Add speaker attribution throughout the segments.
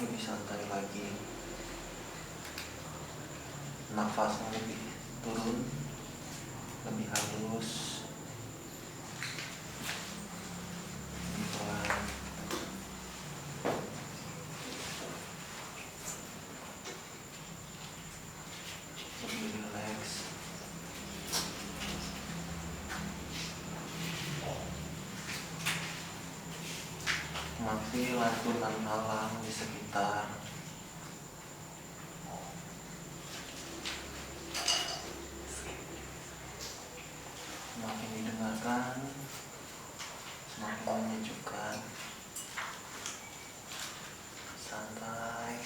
Speaker 1: lebih santai lagi, nafasnya lebih turun, lebih halus, lebih pelan, lebih rileks. Nikmati lantunan alam di sekitar. Semakin didengarkan, semakin menyejukkan. Santai,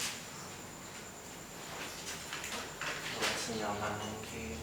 Speaker 1: buat senyaman mungkin.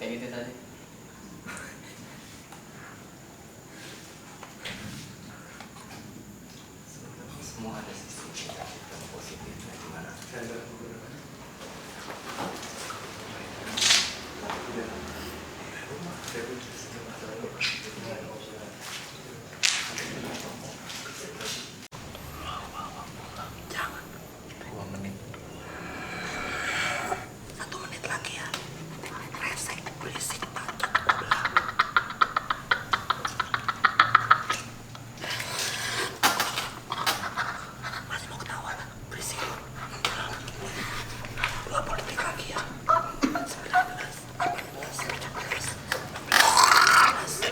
Speaker 1: kayak gitu tadi. Semua ada sisi yang positifnya gimana? Jangan 2 menit. 1 menit lagi ya. Resek, berisik, bacot, goblok. Masih mau ketawa lah, berisik. 20 detik lagi ya. 19, 18, 17, 16.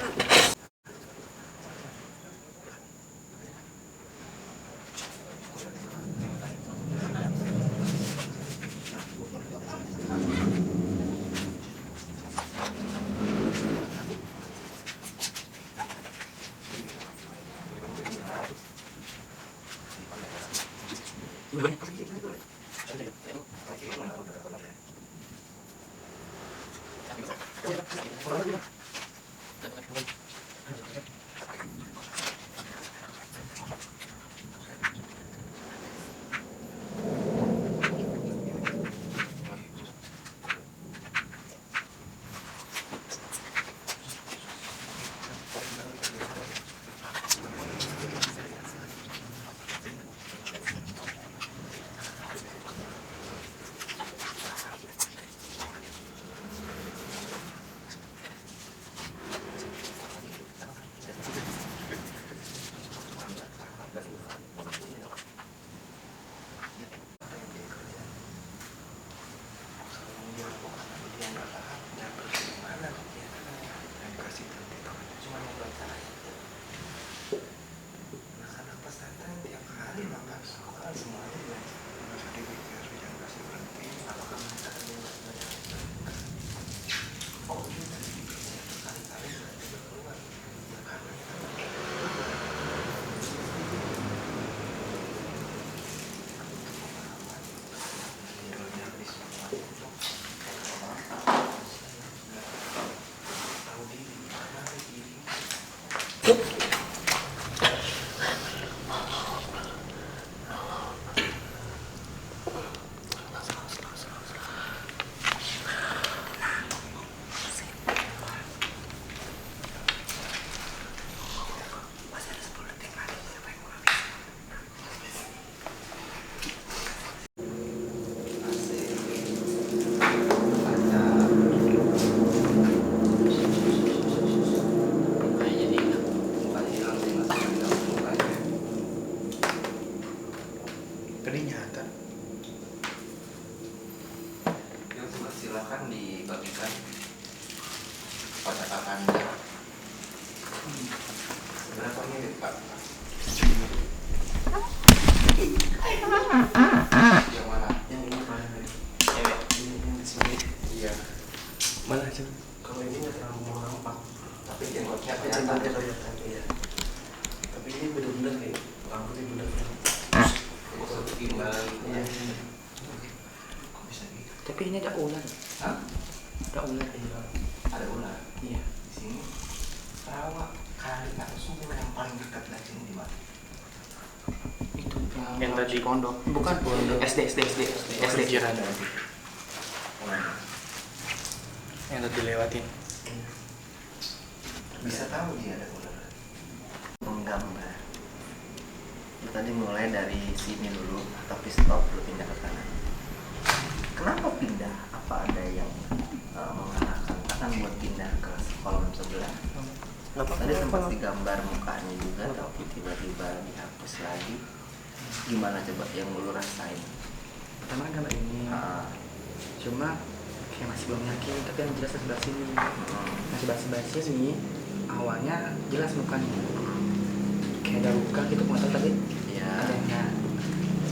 Speaker 2: Ini nyata.
Speaker 1: Yang silakan dibagikan kepada Anda. Berapa menit Pak? Yang mana?
Speaker 2: Yang ini mana tadi?
Speaker 1: Cewek.
Speaker 2: Ini yang di sini.
Speaker 1: Iya.
Speaker 2: Mana aja? Kalau ini nggak terlalu mau nampak.
Speaker 1: Tapi jenggotnya
Speaker 2: Tapi
Speaker 1: kelihatan.
Speaker 2: jenggotnya kelihatan. Iya. Tapi ini benar-benar kayak rambutnya benar-benar.
Speaker 1: Gimbal.
Speaker 2: Iya.
Speaker 1: Kok bisa gitu?
Speaker 2: Tapi ini ada ular.
Speaker 1: Hah?
Speaker 2: Ada ular di dalam.
Speaker 1: Ada ular
Speaker 2: Iya.
Speaker 1: di sini. Sarawak kali atau sungai yang paling dekat dari sini di mana?
Speaker 2: Itu
Speaker 3: Yang tadi
Speaker 2: pondok. Bukan
Speaker 3: Pondok.
Speaker 2: SD.
Speaker 3: Pikiran yang tadi lewatin.
Speaker 1: Bisa tahu dia ada ular. Menggambar. Lu tadi mulai dari sini dulu, tapi stop lu pindah ke kanan. Kenapa pindah? Apa ada yang mengarahkan akan buat pindah ke kolom sebelah? Tadi sempat digambar mukanya juga, tapi tiba-tiba dihapus lagi. Gimana coba yang lu rasain?
Speaker 2: Pertama kan gambar ini. Cuma kayak masih belum yakin, tapi yang jelas sebelah sini. Masih basi-basi sini. Awalnya jelas mukanya. Kayak ada luka gitu, nggak tahu tadi.
Speaker 1: Ya,
Speaker 2: Ada yang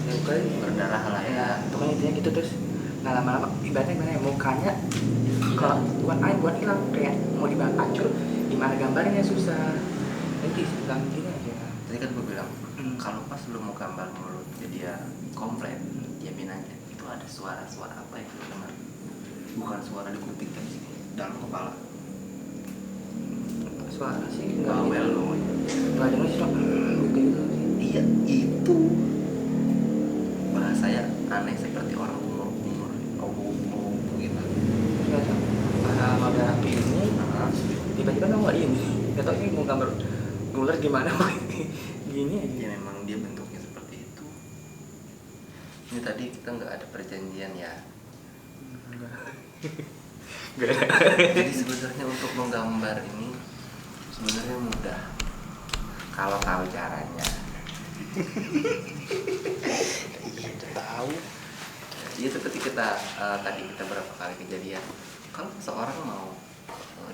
Speaker 2: ada luka
Speaker 1: berdarah lah ya.
Speaker 2: ya, pokoknya intinya gitu terus. Nah lama-lama ibaratnya gimana ya, mukanya kalau buat air buat hilang kayak mau hancur, gimana gambarnya susah. Jadi bilang gini aja.
Speaker 1: Tadi kan gue bilang, kalau pas lu mau gambar mulut jadi ya komplit, diamin aja. Itu ada suara-suara apa yang lu dengar? Bukan suara dikutip dari sini. dalam kepala.
Speaker 2: Suara sih nggak
Speaker 1: Bawel loh.
Speaker 2: nggak dengar sih dok. Gitu sih.
Speaker 1: Iya, itu bahasanya aneh seperti orang umur gitu.
Speaker 2: Nggak tahu. Karena mode api ini tiba-tiba nggak ini. Nggak tahu ini mau gambar ular gimana gini aja.
Speaker 1: Ya memang dia bentuknya seperti itu. Ini tadi kita nggak ada perjanjian ya.
Speaker 2: Nggak ada.
Speaker 1: Jadi sebenarnya untuk menggambar ini sebenarnya mudah kalau tahu caranya.
Speaker 3: Iya, udah tahu.
Speaker 1: Iya, seperti kita tadi kita berapa kali kejadian. Kalau seorang mau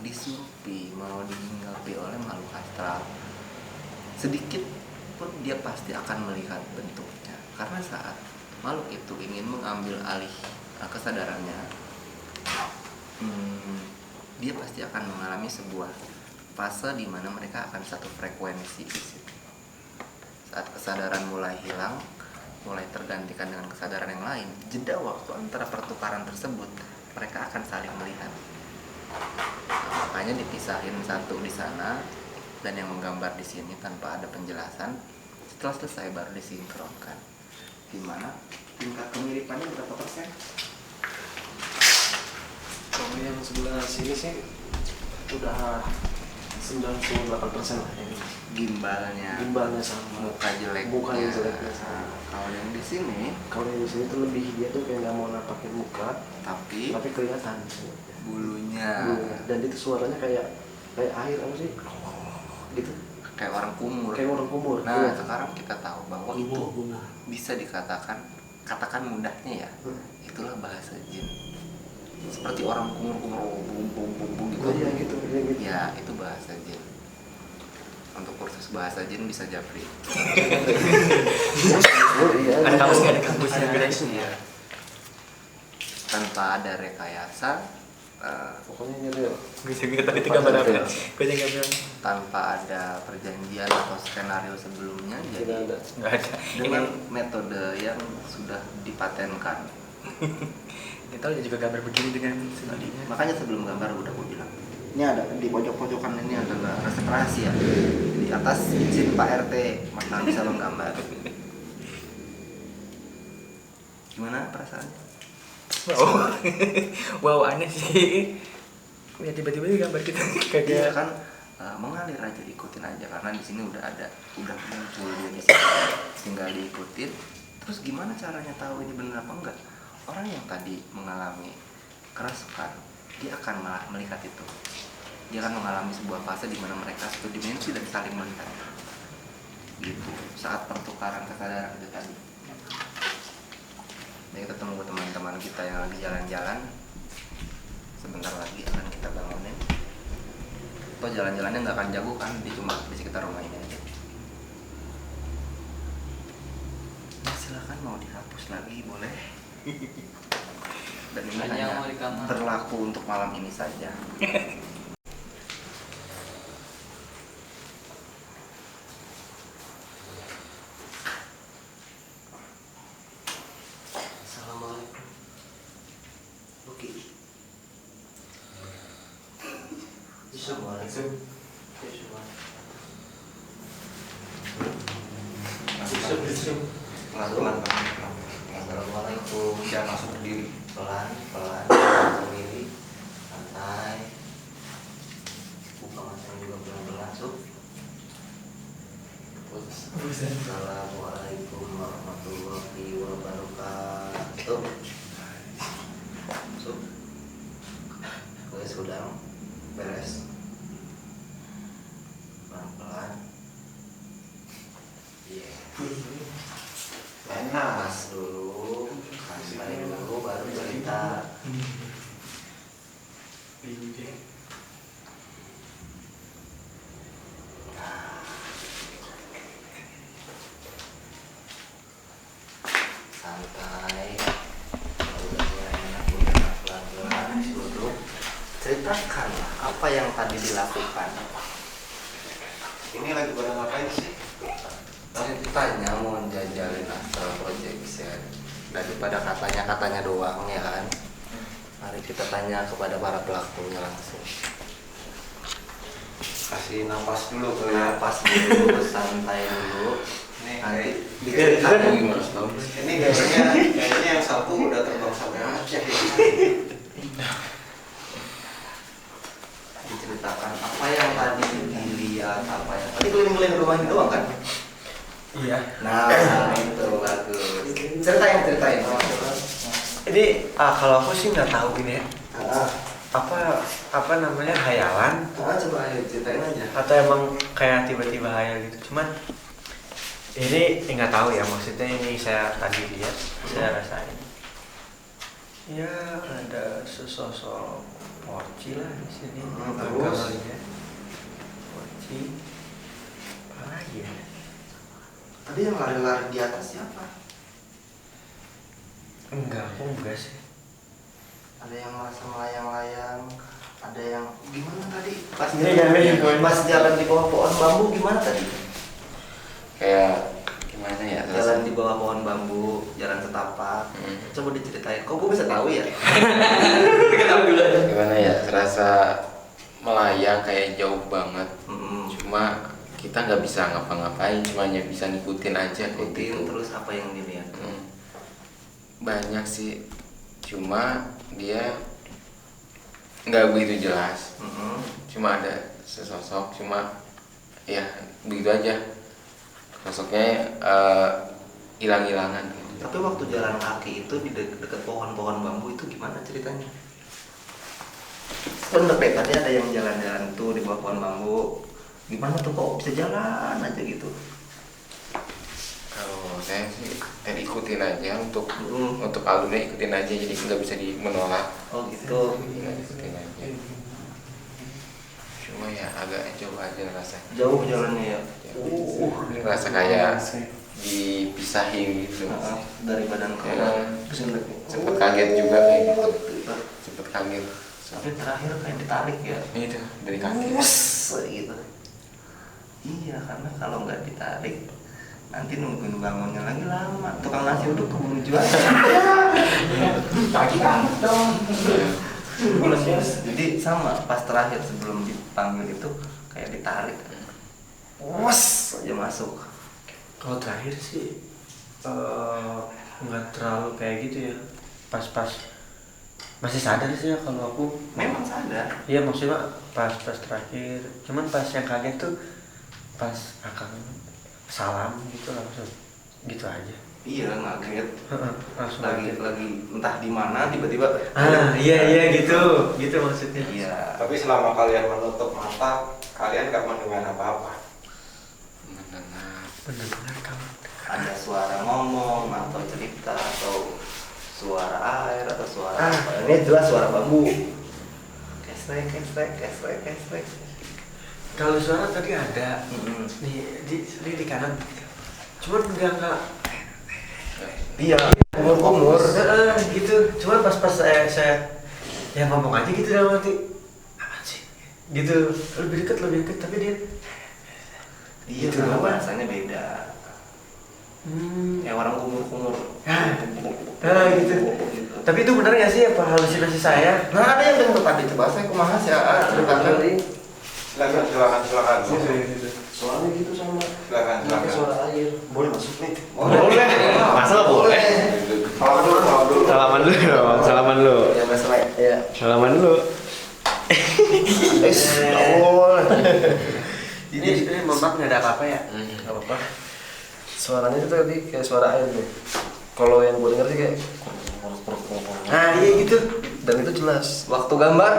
Speaker 1: disurupi, mau dihinggapi oleh makhluk astral, sedikit pun dia pasti akan melihat bentuknya. Karena saat makhluk itu ingin mengambil alih kesadarannya, dia pasti akan mengalami sebuah fase di mana mereka akan satu frekuensi di situ. Saat kesadaran mulai hilang, mulai tergantikan dengan kesadaran yang lain, jeda waktu antara pertukaran tersebut, mereka akan saling melihat. Nah, makanya dipisahin satu di sana dan yang menggambar di sini tanpa ada penjelasan. Setelah selesai baru disinkronkan. Gimana? Tingkat kemiripannya berapa persen?
Speaker 4: Kalau yang sebelah sini sih udah 98% lah ini. Gimbalnya sama.
Speaker 1: Muka jeleknya.
Speaker 4: Mukanya jeleknya sama.
Speaker 1: Nah, kalau yang di sini,
Speaker 4: Kalau yang di sini tuh lebih dia tuh kayak nggak mau nampakin muka,
Speaker 1: tapi
Speaker 4: tapi kelihatan
Speaker 1: bulunya
Speaker 4: bulunya. Dan itu suaranya kayak air apa sih? Gitu.
Speaker 1: kayak orang kumur.
Speaker 4: Kayak orang kumur.
Speaker 1: Nah,
Speaker 4: Iya.
Speaker 1: sekarang kita tahu bahwa itu bisa katakan mudahnya ya, itulah bahasa jin. Seperti orang kumur-kumur bum gitu.
Speaker 4: Oh, iya gitu, iya gitu.
Speaker 1: Ya, itu bahasa jin. Untuk kursus bahasa jin bisa japri.
Speaker 4: Oh iya.
Speaker 2: Ada kampusnya, ada kampusnya.
Speaker 1: Iya. Tanpa ada rekayasa,
Speaker 4: Pokoknya ini deh.
Speaker 2: Gue juga tahu itu gambar apa. Gue juga bilang
Speaker 1: tanpa ada perjanjian atau skenario sebelumnya,
Speaker 4: Tidak
Speaker 1: jadi
Speaker 4: ada.
Speaker 2: nggak ada.
Speaker 1: dengan metode yang sudah dipatenkan.
Speaker 2: Kita udah juga gambar begini dengan sendirinya.
Speaker 1: Makanya sebelum gambar udah gue bilang, ini ada di pojok-pojokan ini adalah resep rahasia. Di atas izin Pak RT, maka bisa menggambar. Gimana perasaannya?
Speaker 2: Wow, wow aneh sih. Ya tiba-tiba dia gambar kita
Speaker 1: Dia
Speaker 2: kagak.
Speaker 1: kan mengalir aja, ikutin aja karena di sini udah muncul dia di sini, tinggal diikutin. Terus gimana caranya tahu ini benar apa enggak? Orang yang tadi mengalami kerasukan, dia akan melihat itu. Dia akan mengalami sebuah fase di mana mereka satu dimensi dan saling melihat. Gitu. Saat pertukaran kesadaran itu tadi. Dan kita tunggu teman-teman kita yang lagi jalan-jalan. Sebentar lagi akan kita bangunin. Atau jalan-jalannya nggak akan jago kan, dia cuma di sekitar rumah ini aja. Nah, silakan mau dihapus lagi boleh. Dan ini hanya berlaku untuk malam ini saja. Assalamualaikum. Oke. Assalamualaikum. Pelan-pelan. Assalamualaikum. Jangan langsung berdiri. Pelan-pelan. Berdiri. Santai. Buka matanya juga pelan-pelan. Assalamualaikum warahmatullahi wabarakatuh. Oke, sudah beres. Pelan-pelan. Iya. Enak dulu, santai dulu, baru cerita. Santai. Udah mulai enak, pelan-pelan duduk. Ceritakanlah apa yang tadi dilakukan.
Speaker 4: Ini lagi pada ngapain sih?
Speaker 1: Ceritanya mau jajalin astral projection daripada katanya doang ya kan. Mari kita tanya kepada para pelakunya langsung.
Speaker 3: Kasih napas dulu kali ya.
Speaker 1: Napas dulu, santai dulu. Nanti
Speaker 3: Aku gimana tahu? Ini kayaknya yang satu udah terbang sampai Aceh.
Speaker 1: diceritakan apa yang tadi dilihat, apa yang tadi keliling-keliling rumah ini doang kan?
Speaker 2: Iya.
Speaker 1: Nah itu bagus. Ceritain.
Speaker 5: Ini kalau aku sih nggak tahu ini ya.
Speaker 1: Ah,
Speaker 5: Apa namanya hayalan
Speaker 1: coba ayo ceritain aja.
Speaker 5: atau emang kayak tiba-tiba hayal gitu. Cuman ini nggak tahu ya, maksudnya ini saya tadi lihat, saya rasain. Ya ada sesosok porci lah di sini.
Speaker 1: Terus?
Speaker 5: Ya. Porci. Apa lagi ya?
Speaker 1: Tadi yang lari-lari di atas siapa?
Speaker 5: Aku enggak sih.
Speaker 1: Ada yang merasa melayang-layang, ada yang gimana tadi? Pas
Speaker 5: Ini kan,
Speaker 1: pas jalan di bawah pohon bambu gimana tadi?
Speaker 3: Kayak gimana ya?
Speaker 1: Jalan di bawah pohon bambu, jalan setapak. Coba diceritain. Kok gue bisa tahu ya?
Speaker 3: Gimana ya? Serasa melayang kayak jauh banget. Cuma kita nggak bisa ngapa-ngapain, cuma hanya bisa ngikutin aja.
Speaker 1: Ikutin terus apa yang dilihat?
Speaker 3: Banyak sih, cuma dia nggak begitu jelas. Cuma ada sesosok, cuma ya begitu aja. Sosoknya hilang-hilangan gitu.
Speaker 1: Tapi waktu jalan kaki itu di dekat pohon-pohon bambu itu gimana ceritanya? Bener deh, tadi ada yang jalan-jalan tuh di bawah pohon bambu. Gimana tuh kok bisa jalan aja gitu?
Speaker 3: Kalau saya sih ikutin aja untuk alurnya, ikutin aja, jadi nggak bisa menolak.
Speaker 1: Oh gitu.
Speaker 3: Ikutin aja. Cuma ya agak jauh aja rasanya.
Speaker 1: Jauh jalannya ya.
Speaker 3: Ini rasa kayak dipisahin gitu.
Speaker 1: Dari badan kau.
Speaker 3: Sempet kaget juga kayak gitu. Sempet kaget.
Speaker 1: Tapi terakhir kayak ditarik ya.
Speaker 3: Itu dari kaki.
Speaker 1: Gitu. Iya, karena kalau nggak ditarik nanti nungguin bangunnya lagi lama. Tukang nasi uduk keburu jual. Pagi banget dong. Jadi sama pas terakhir sebelum dipanggil itu kayak ditarik. Wes aja masuk.
Speaker 5: Kalau terakhir sih nggak terlalu kayak gitu ya. Pas masih sadar sih ya kalau aku.
Speaker 1: Memang sadar.
Speaker 5: Iya maksudnya pas terakhir. Cuman pas yang kaget tuh pas akang salam gitu langsung gitu aja.
Speaker 1: Iya, ngaget.
Speaker 5: Langsung
Speaker 1: lagi
Speaker 5: kaget.
Speaker 1: entah di mana tiba-tiba.
Speaker 5: Iya gitu maksudnya.
Speaker 1: Iya.
Speaker 4: Tapi selama kalian menutup mata, kalian gak mendengar apa-apa.
Speaker 5: Benar-benar kamu.
Speaker 1: Ada suara ngomong atau cerita atau suara air atau suara apa. Ini jelas suara bambu. Kesrek.
Speaker 5: Kalau suara tadi ada di kanan. Cuman enggak.
Speaker 1: Iya, kumur.
Speaker 5: Gitu. Cuman pas saya ya ngomong aja gitu dalam hati. Apaan sih? Gitu. Lebih dekat tapi dia
Speaker 1: Iya,
Speaker 5: gitu
Speaker 1: karena
Speaker 5: doang.
Speaker 1: bahasanya beda. Kayak orang kumur.
Speaker 5: Gitu. Tapi itu benar nggak sih apa halusinasi saya?
Speaker 1: Nah, ada yang denger tadi coba saya kumaha sih ceritakan.
Speaker 4: Silakan.
Speaker 1: Soalnya gitu sama.
Speaker 4: Silakan.
Speaker 1: Suara air. Boleh masuk nih?
Speaker 5: Boleh. Masa boleh? Salaman dulu.
Speaker 1: Ya masalah ya.
Speaker 5: Salaman dulu.
Speaker 1: Boleh.
Speaker 5: Ini memang nggak ada apa-apa ya?
Speaker 1: Nggak apa-apa. Suaranya itu tadi kayak suara air nih. Kalau yang gue denger sih kayak
Speaker 5: Nah iya gitu.
Speaker 1: dan itu jelas. Waktu gambar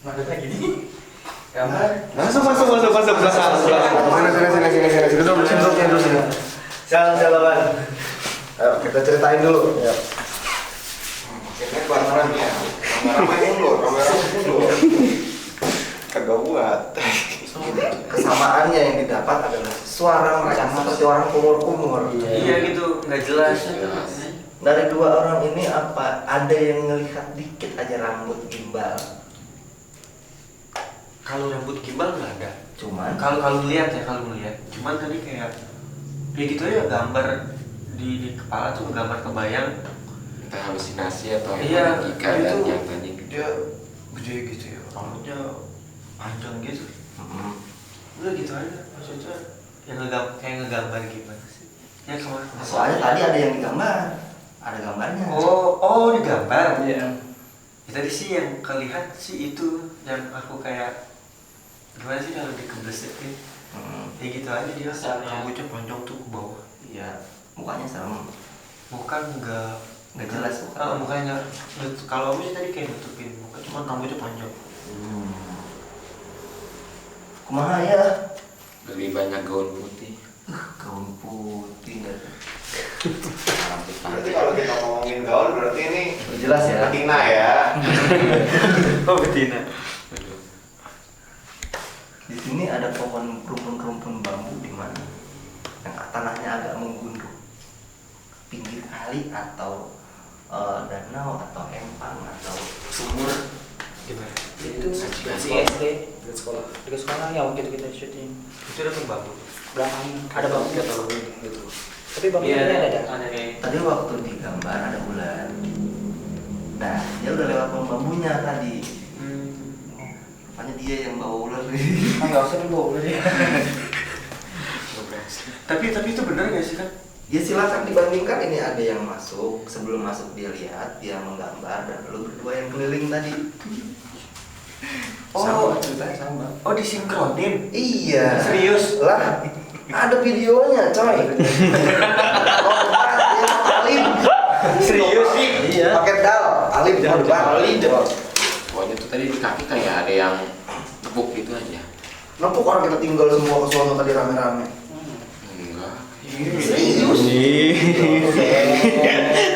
Speaker 5: Mana kayak gini? Gambar.
Speaker 1: masuk belakang. Sini. Duduk sini.
Speaker 5: Salaman.
Speaker 1: Ayo kita ceritain dulu. Ya.
Speaker 4: Ini barang-barangnya. Kamera mundur. Kagak buat.
Speaker 1: Kesamaannya yang didapat adalah suara mereka seperti orang kumur.
Speaker 5: Iya gitu, nggak jelas.
Speaker 1: Dari dua orang ini apa ada yang ngelihat dikit aja rambut gimbal.
Speaker 5: Kalau rambut gimbal nggak ada.
Speaker 1: Cuman
Speaker 5: Kalau melihat, cuman tadi kayak gitu ya gambar di kepala tuh gambar kebayang
Speaker 3: entah halusinasi atau
Speaker 5: Iya,
Speaker 3: emang logika dan
Speaker 5: itu
Speaker 3: nyatanya gitu.
Speaker 5: dia gede gitu ya, rambutnya panjang gitu. Udah gitu aja, maksudnya kayak ngegambar gimana sih? Ya kemana?
Speaker 1: Soalnya tadi ada yang digambar, ada gambarnya.
Speaker 5: Oh digambar.
Speaker 2: Iya.
Speaker 5: Ya, tadi sih yang kelihat sih itu yang aku kayak gimana sih kalau dikeblesetin. Ya gitu aja dia, rambutnya panjang tuh ke bawah.
Speaker 1: Iya, mukanya serem.
Speaker 5: Bukan
Speaker 1: Nggak jelas bukan.
Speaker 5: mukanya kalau aku sih tadi kayak nutupin muka, cuma rambutnya panjang.
Speaker 1: Kumaha ya?
Speaker 3: Lebih banyak gaun putih.
Speaker 1: Gaun putih nggak?
Speaker 3: Rambut
Speaker 4: Berarti
Speaker 3: panjang.
Speaker 4: kalau kita ngomongin gaul berarti ini
Speaker 1: Jelas ya.
Speaker 4: betina ya.
Speaker 5: Oh betina.
Speaker 1: Di sini ada pohon kerumpun bambu di mana yang tanahnya agak menggundul, pinggir kali atau danau atau empang atau sumur.
Speaker 5: Gimana?
Speaker 2: Itu
Speaker 3: Sajian
Speaker 2: si SD dekat sekolah. Dekat sekolah ya waktu itu kita syuting.
Speaker 5: Itu ada bambu.
Speaker 2: Belakang ada bambu gitu. Tapi bambunya
Speaker 5: Iya,
Speaker 2: ada.
Speaker 5: ada kayak
Speaker 1: Tadi waktu digambar ada bulan. Nah, dia udah lewat pohon bambunya tadi. Rupanya dia yang bawa ular.
Speaker 2: Enggak usah dulu udah dia.
Speaker 5: Tapi itu benar nggak sih kan?
Speaker 1: Ya silakan dibandingkan, ini ada yang masuk, sebelum masuk dia lihat, dia menggambar, dan lu berdua yang keliling tadi.
Speaker 5: Oh,
Speaker 4: ceritanya sama.
Speaker 5: Oh disinkronin.
Speaker 1: Iya.
Speaker 5: Serius?
Speaker 1: Lah, ada videonya coy. Alim.
Speaker 5: Serius sih?
Speaker 1: Iya. Paket dal, Alim jangan depan.
Speaker 3: Pokoknya tuh tadi di kaki kayak ada yang tepuk gitu aja.
Speaker 1: Nempuk orang kita tinggal semua ke sono tadi rame-rame.
Speaker 3: Enggak.
Speaker 1: Serius?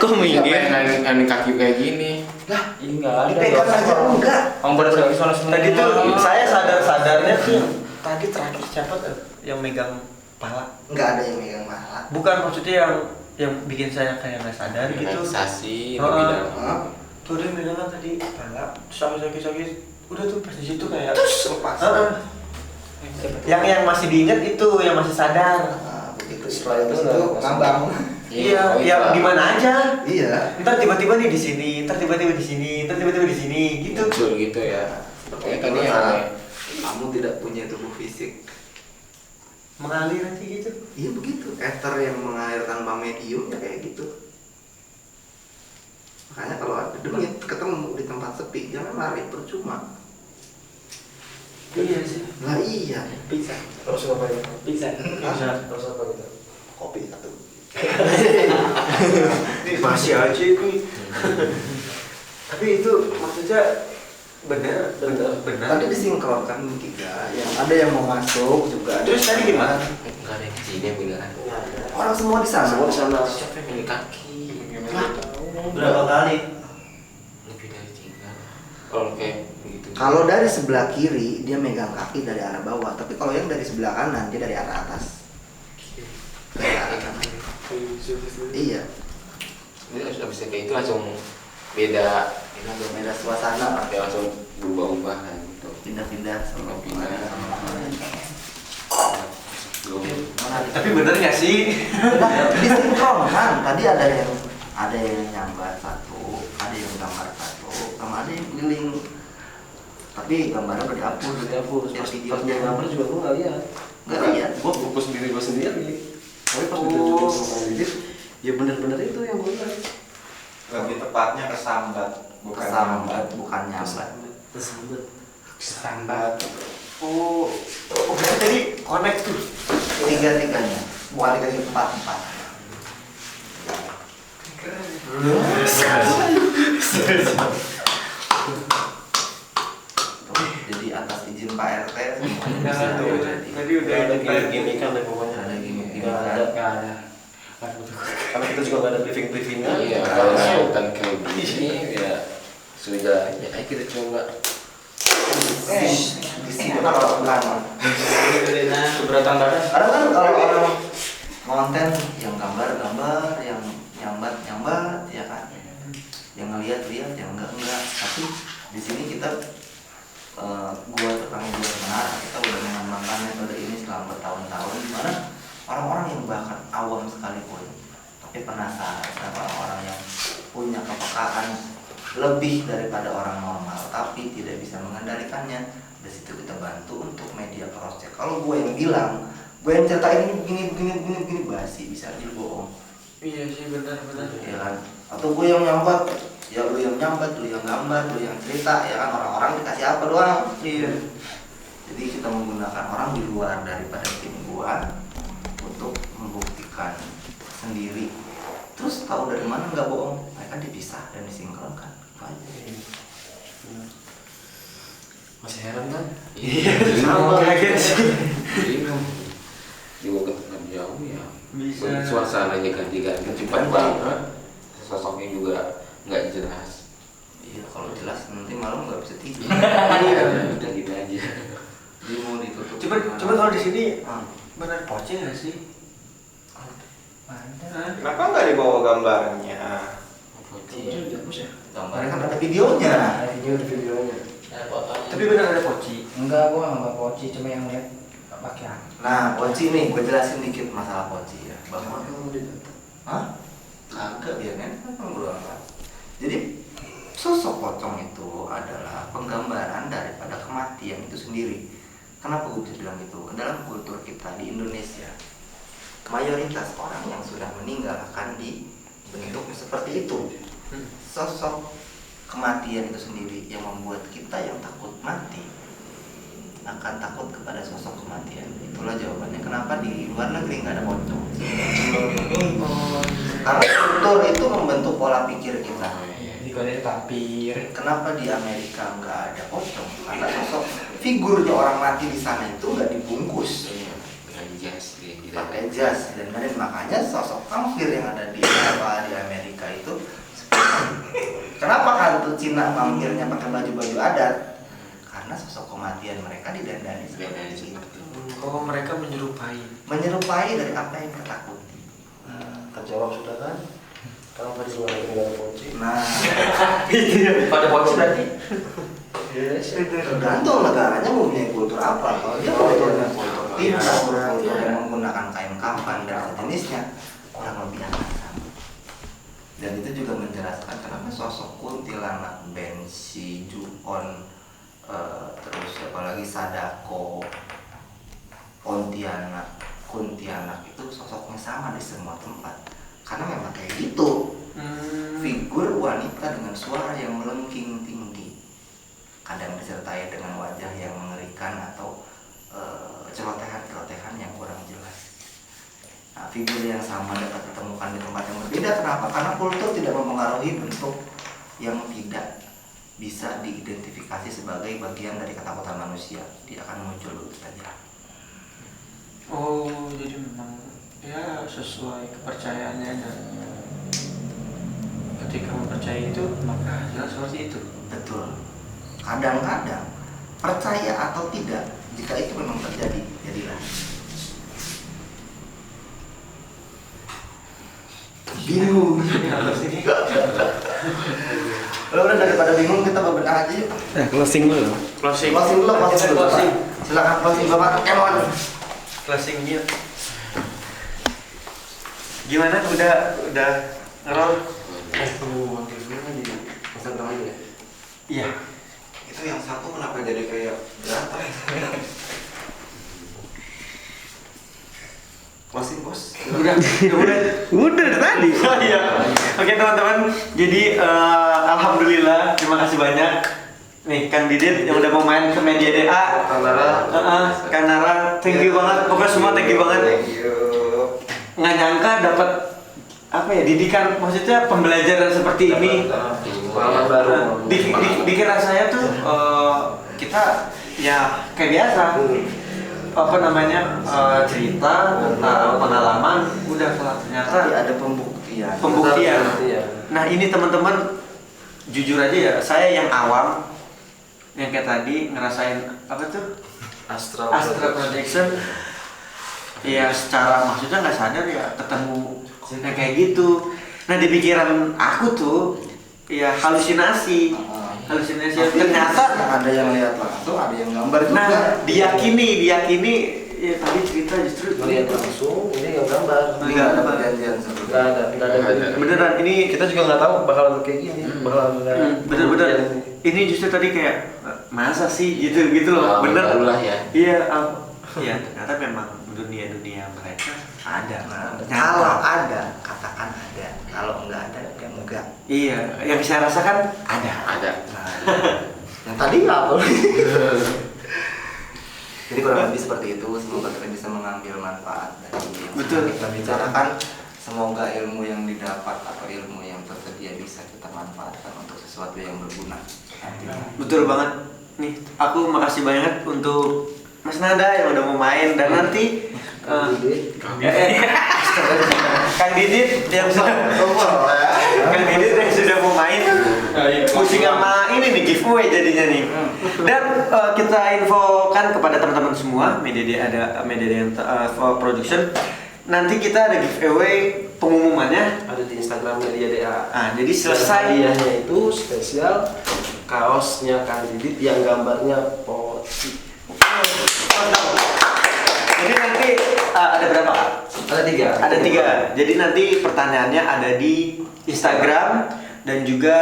Speaker 3: Kok siapa yang nganin kaki kayak gini?
Speaker 1: Lah,
Speaker 2: Enggak ada.
Speaker 1: dipegang aja enggak.
Speaker 2: Om berarti sono semua.
Speaker 5: Tadi tuh saya sadarnya tuh tadi terakhir siapa tuh yang megang pala?
Speaker 1: Enggak ada yang megang pahala.
Speaker 5: Bukan, maksudnya yang bikin saya kayak nggak sadar gitu.
Speaker 3: Relaksasi
Speaker 5: Oh,
Speaker 3: lebih dalam.
Speaker 1: Hah?
Speaker 5: Tuh dia megang tadi pala, sakit. Udah tuh pas di situ kayak
Speaker 1: Lepas.
Speaker 5: Yang masih diingat itu, yang masih sadar.
Speaker 1: Nah, begitu setelah itu ngambang.
Speaker 5: Iya,
Speaker 3: oh,
Speaker 5: ya
Speaker 3: itu.
Speaker 5: gimana aja.
Speaker 1: Iya.
Speaker 5: Ntar tiba-tiba nih di sini, ntar tiba-tiba di sini, ntar tiba-tiba di sini, gitu.
Speaker 3: Muncul gitu ya. Pokoknya tadi
Speaker 1: Terus,
Speaker 3: yang
Speaker 1: kamu tidak punya tubuh fisik.
Speaker 5: Mengalir aja gitu.
Speaker 1: Iya begitu. Ether yang mengalir tanpa medium ya kayak gitu. Makanya kalau ada demit ketemu di tempat sepi, jangan lari, percuma.
Speaker 5: Iya sih.
Speaker 1: Lah iya.
Speaker 2: Bisa.
Speaker 4: Terus apa ya?
Speaker 2: Bisa.
Speaker 4: Terus apa gitu?
Speaker 1: Kopi satu.
Speaker 5: Ini masih aja ini. Tapi itu maksudnya benar.
Speaker 1: Tadi disinkronkan tiga, yang ada yang mau masuk juga. Ada
Speaker 5: Terus
Speaker 1: yang
Speaker 5: tadi gimana?
Speaker 3: enggak ada yang kesini beneran.
Speaker 1: Orang semua di sana.
Speaker 4: Semua di sana.
Speaker 3: Siapa yang milih kaki?
Speaker 5: Berapa kali?
Speaker 3: Lebih dari 3. Kalau kayak begitu.
Speaker 1: Kalau dari sebelah kiri dia megang kaki dari arah bawah, tapi kalau yang dari sebelah kanan dia dari arah atas. Dari arah kanan. Iya.
Speaker 3: Jadi habis kayak itu langsung beda.
Speaker 1: Ini agak beda suasana lah.
Speaker 3: Dia langsung berubah-ubah kan gitu.
Speaker 1: Pindah-pindah sama
Speaker 3: Pindah.
Speaker 5: Tapi bener nggak sih?
Speaker 1: Disinkronkan. Tadi ada yang nyambar satu, ada yang gambar satu, sama ada yang keliling. Tapi gambarnya udah dihapus.
Speaker 4: Pas
Speaker 1: Video
Speaker 4: dia gambar juga gue nggak lihat.
Speaker 1: nggak lihat.
Speaker 4: Gue fokus diri gue sendiri. Tapi pas ditunjukin sama Kang Didit, ya bener-bener itu yang gue lihat.
Speaker 6: Lebih tepatnya kesambat, bukan
Speaker 1: Kesambat, bukan nyambat.
Speaker 2: Sambat.
Speaker 5: Oh, berarti tadi connect tuh.
Speaker 1: Tiga-tiganya, bukan tiga-tiga, empat. Jadi atas izin Pak RT semuanya bisa jadi.
Speaker 5: Tadi udah
Speaker 4: Ada
Speaker 5: kayak
Speaker 4: gimmick kan pokoknya.
Speaker 1: Ada gimmick.
Speaker 2: Nggak ada.
Speaker 4: Karena kita juga nggak ada briefing-briefingnya.
Speaker 3: Iya, kalau sultan kayak gini ya sudah ya ayo kita coba.
Speaker 1: Di sini kalau bukan.
Speaker 2: Keberatan badan.
Speaker 1: Kadang kan kalau orang konten yang gambar, yang nyambat, ya kan. Yang ngeliat, yang enggak. Tapi di sini kita gua benar, kita udah mengembangkan metode ini selama bertahun-tahun, di mana orang-orang yang bahkan awam sekalipun tapi penasaran sama orang yang punya kepekaan lebih daripada orang normal, tapi tidak bisa mengendalikannya. Dari situ kita bantu untuk media cross check. Kalau gue yang bilang, gue yang ceritain ini begini, basi, bisa aja bohong.
Speaker 3: Iya sih, benar.
Speaker 1: Ya kan? Atau gue yang nyambat, ya lu yang nyambat, lu yang gambar, lu yang cerita, ya kan, orang-orang dikasih apa doang.
Speaker 2: Iya.
Speaker 1: Jadi kita menggunakan orang di luar daripada tim gua untuk membuktikan sendiri. Terus tahu dari mana nggak bohong? Mereka dipisah dan disinkronkan. Apa aja?
Speaker 4: Masih heran kan?
Speaker 3: Iya,
Speaker 2: Sama kaget sih.
Speaker 3: bingung. Juga kan jauh ya.
Speaker 2: Bisa.
Speaker 3: Suasananya ganti-ganti cepat banget. Sosoknya juga nggak jelas.
Speaker 1: Iya, kalau jelas nanti malam nggak bisa tidur.
Speaker 3: Iya, udah gitu aja.
Speaker 1: Dia mau ditutup.
Speaker 5: Cuman kalau di sini
Speaker 1: Ah.
Speaker 5: benar pocing nggak sih?
Speaker 2: Ada.
Speaker 6: Kenapa nggak dibawa gambarnya?
Speaker 1: Gambarnya kan ada videonya.
Speaker 2: Ada videonya.
Speaker 5: Tapi benar ada poci.
Speaker 2: Enggak, gua nggak poci, cuma yang lihat pakaian.
Speaker 1: Nah, poci nih, gue jelasin dikit masalah poci ya. Bahwa Hah? Kagak, biar kan berulang. Jadi sosok pocong itu adalah penggambaran daripada kematian itu sendiri. Kenapa gue bisa bilang gitu? Dalam kultur kita di Indonesia, mayoritas orang yang sudah meninggal akan dibentuk seperti itu. Sosok kematian itu sendiri yang membuat kita yang takut mati akan takut kepada sosok kematian. Itulah jawabannya kenapa di luar negeri nggak ada pocong. Karena kultur itu membentuk pola pikir kita.
Speaker 2: Jadi kalau ada tampir.
Speaker 1: Kenapa di Amerika nggak ada pocong? Karena sosok figur orang mati di sana itu nggak dibungkus,
Speaker 3: Dengan jas di
Speaker 1: pakai jas dan lain. Makanya sosok kafir yang ada di Amerika itu. Kenapa hantu Cina vampirnya pakai baju-baju adat? Karena sosok kematian mereka didandani seperti itu.
Speaker 5: Oh, mereka
Speaker 1: Menyerupai dari apa yang kita takuti.
Speaker 4: Terjawab sudah kan? Kenapa di luar negeri nggak ada poci?
Speaker 1: Nah,
Speaker 2: Pada poci berarti.
Speaker 1: tergantung negaranya mempunyai kultur apa. Kalau dia kulturnya kultur Timur, kultur yang menggunakan kain kafan dan sejenisnya, kurang lebih akan sama. Dan itu juga menjelaskan kenapa sosok kuntilanak, Bensi, Juon, terus apalagi Sadako, Pontianak, Kuntianak itu sosoknya sama di semua tempat. Karena memang kayak gitu. Figur wanita dengan suara yang melengking tinggi, kadang disertai dengan wajah yang mengerikan atau celotehan-celotehan yang kurang jelas. Nah, figur yang sama dapat ditemukan di tempat yang berbeda. Kenapa? Karena kultur tidak mempengaruhi bentuk yang tidak bisa diidentifikasi sebagai bagian dari ketakutan manusia. Dia akan muncul begitu saja.
Speaker 5: Oh, jadi memang ya sesuai kepercayaannya dan ketika mempercayai itu maka jelas seperti itu.
Speaker 1: Betul. Kadang-kadang percaya atau tidak, jika itu memang terjadi, jadilah. Bingung. Udah daripada bingung kita berbenah aja yuk.
Speaker 2: Closing dulu.
Speaker 5: Closing.
Speaker 1: Closing dulu, closing dulu.
Speaker 5: Closing.
Speaker 1: Silakan closing Bapak Emon.
Speaker 5: Closing yuk. Gimana? Udah ngerol?
Speaker 4: Tunggu manggil dulu kan di pesan tangan ya?
Speaker 5: Iya.
Speaker 6: Itu yang satu kenapa jadi kayak berantem?
Speaker 1: Closing bos.
Speaker 5: Udah tadi. Oh iya. Oke teman-teman, jadi alhamdulillah terima kasih banyak nih Kang Didit yang udah mau main ke Media DA. Kang Nara, thank you banget. Pokoknya semua thank you banget.
Speaker 6: Thank you.
Speaker 5: Nggak nyangka dapat apa ya, didikan, maksudnya pembelajaran seperti ini.
Speaker 4: Pengalaman baru.
Speaker 5: Dikira saya tuh kita ya kayak biasa. Apa namanya, cerita tentang pengalaman, udah ternyata
Speaker 1: Tapi ada pembuktian.
Speaker 5: pembuktian.
Speaker 4: Iya.
Speaker 5: Nah ini teman-teman, jujur aja ya, saya yang awam, yang kayak tadi ngerasain apa tuh
Speaker 4: Astral
Speaker 5: projection, ya secara maksudnya nggak sadar ya ketemu yang kayak gitu. Nah di pikiran aku tuh ya halusinasi. Ternyata
Speaker 1: ada yang lihat langsung, ada yang gambar juga.
Speaker 5: nah diyakini
Speaker 2: tadi cerita justru
Speaker 4: Ngeliat langsung, ini yang gambar.
Speaker 1: Nggak ada perjanjian sebelumnya.
Speaker 4: Nggak ada.
Speaker 2: beneran ini
Speaker 4: Kita juga nggak tahu bakalan kayak gini, bakalan
Speaker 2: bener-bener ini justru tadi kayak masa sih gitu loh, bener
Speaker 3: barulah ya.
Speaker 2: iya iya ternyata memang dunia mereka ada.
Speaker 1: Nah,
Speaker 2: Nyata.
Speaker 1: kalau ada, katakan ada. Kalau enggak ada, ya enggak.
Speaker 2: Iya, yang saya rasakan ada.
Speaker 3: Ada.
Speaker 1: Nah, yang tadi apa? Jadi kurang lebih seperti itu. Semoga kita bisa mengambil manfaat dari yang
Speaker 2: Betul.
Speaker 1: kita bicarakan. Semoga ilmu yang didapat atau ilmu yang tersedia bisa kita manfaatkan untuk sesuatu yang berguna.
Speaker 2: Betul banget. Nih, aku makasih banyak untuk Mas Nada yang udah mau main dan nanti Kang Didit yang Kang Didit yang sudah mau main musik sama ini nih giveaway jadinya nih. Dan kita infokan kepada teman-teman semua media yang production, nanti kita ada giveaway pengumumannya
Speaker 4: Ada di Instagram Media DA.
Speaker 2: jadi selesai
Speaker 4: Hadiahnya itu spesial kaosnya Kang Didit yang gambarnya poti.
Speaker 2: jadi nanti ada berapa Kak?
Speaker 4: Ada 3.
Speaker 2: Ada 3. Jadi nanti pertanyaannya ada di Instagram dan juga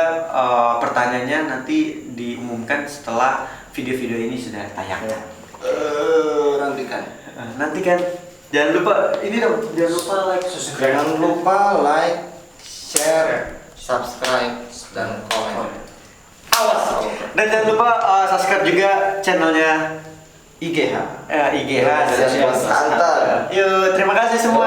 Speaker 2: pertanyaannya nanti diumumkan setelah video-video ini sudah tayang.
Speaker 1: Nantikan.
Speaker 2: Nantikan. Jangan lupa ini dong, jangan lupa like, subscribe.
Speaker 1: Jangan lupa like, share, subscribe, dan komen.
Speaker 2: Awas. Dan jangan lupa subscribe juga channelnya
Speaker 1: IGH.
Speaker 2: IGH
Speaker 1: Siap, Mas. Antar.
Speaker 2: Yuk, terima kasih semua.